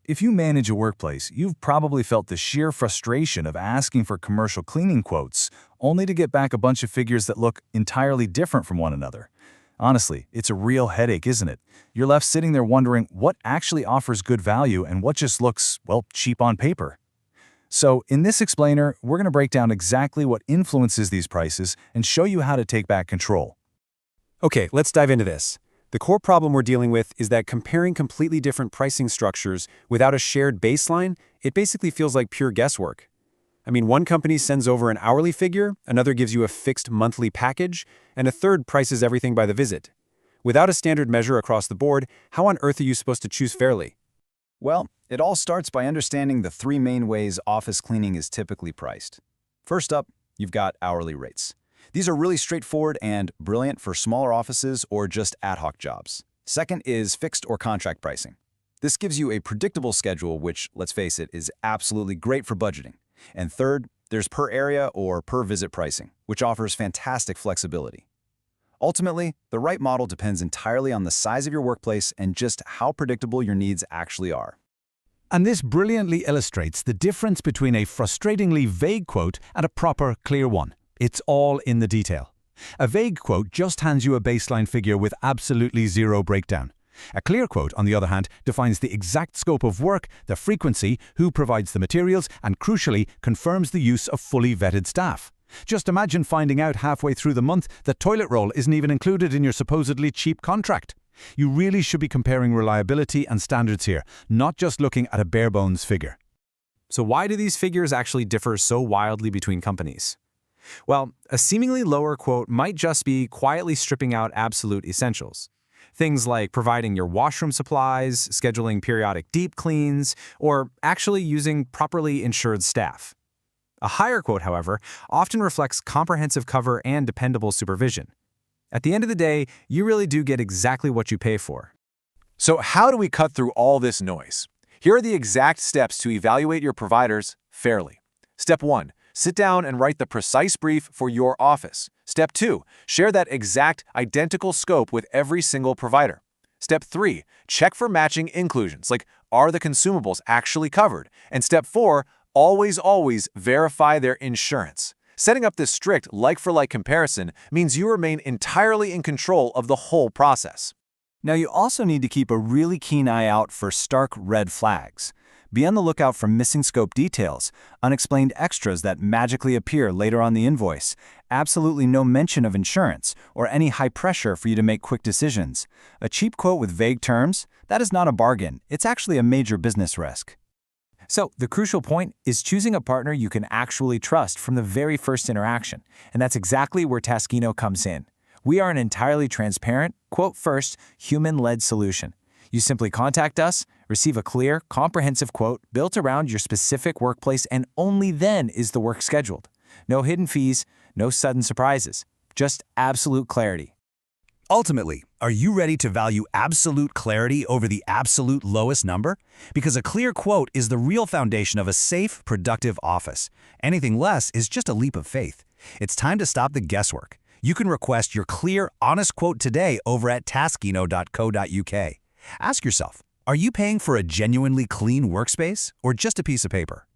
If you manage a workplace, you've probably felt the sheer frustration of asking for commercial cleaning quotes, only to get back a bunch of figures that look entirely different from one another. Honestly, it's a real headache, isn't it? You're left sitting there wondering what actually offers good value and what just looks, well, cheap on paper. So, in this explainer, we're going to break down exactly what influences these prices and show you how to take back control. Okay, let's dive into this. The core problem we're dealing with is that comparing completely different pricing structures without a shared baseline, it basically feels like pure guesswork. I mean, one company sends over an hourly figure, another gives you a fixed monthly package, and a third prices everything by the visit. Without a standard measure across the board, how on earth are you supposed to choose fairly? Well, it all starts by understanding the three main ways office cleaning is typically priced. First up, you've got hourly rates. These are really straightforward and brilliant for smaller offices or just ad hoc jobs. Second is fixed or contract pricing. This gives you a predictable schedule, which, let's face it, is absolutely great for budgeting. And third, there's per area or per visit pricing, which offers fantastic flexibility. Ultimately, the right model depends entirely on the size of your workplace and just how predictable your needs actually are. And this brilliantly illustrates the difference between a frustratingly vague quote and a proper, clear one. It's all in the detail. A vague quote just hands you a baseline figure with absolutely zero breakdown. A clear quote, on the other hand, defines the exact scope of work, the frequency, who provides the materials, and crucially, confirms the use of fully vetted staff. Just imagine finding out halfway through the month that toilet roll isn't even included in your supposedly cheap contract. You really should be comparing reliability and standards here, not just looking at a bare-bones figure. So why do these figures actually differ so wildly between companies? Well, a seemingly lower quote might just be quietly stripping out absolute essentials. Things like providing your washroom supplies, scheduling periodic deep cleans, or actually using properly insured staff. A higher quote, however, often reflects comprehensive cover and dependable supervision. At the end of the day, you really do get exactly what you pay for. So how do we cut through all this noise? Here are the exact steps to evaluate your providers fairly. Step 1. Sit down and write the precise brief for your office. Step 2. Share that exact, identical scope with every single provider. Step 3. Check for matching inclusions, like are the consumables actually covered? And Step 4. Always verify their insurance. Setting up this strict like-for-like comparison means you remain entirely in control of the whole process. Now, you also need to keep a really keen eye out for stark red flags. Be on the lookout for missing scope details, unexplained extras that magically appear later on the invoice, absolutely no mention of insurance, or any high pressure for you to make quick decisions. A cheap quote with vague terms? That is not a bargain. It's actually a major business risk. So, the crucial point is choosing a partner you can actually trust from the very first interaction, and that's exactly where Taskino comes in. We are an entirely transparent, quote-first, human-led solution. You simply contact us, receive a clear, comprehensive quote built around your specific workplace, and only then is the work scheduled. No hidden fees, no sudden surprises, just absolute clarity. Ultimately, are you ready to value absolute clarity over the absolute lowest number? Because a clear quote is the real foundation of a safe, productive office. Anything less is just a leap of faith. It's time to stop the guesswork. You can request your clear, honest quote today over at taskino.co.uk. Ask yourself, are you paying for a genuinely clean workspace or just a piece of paper?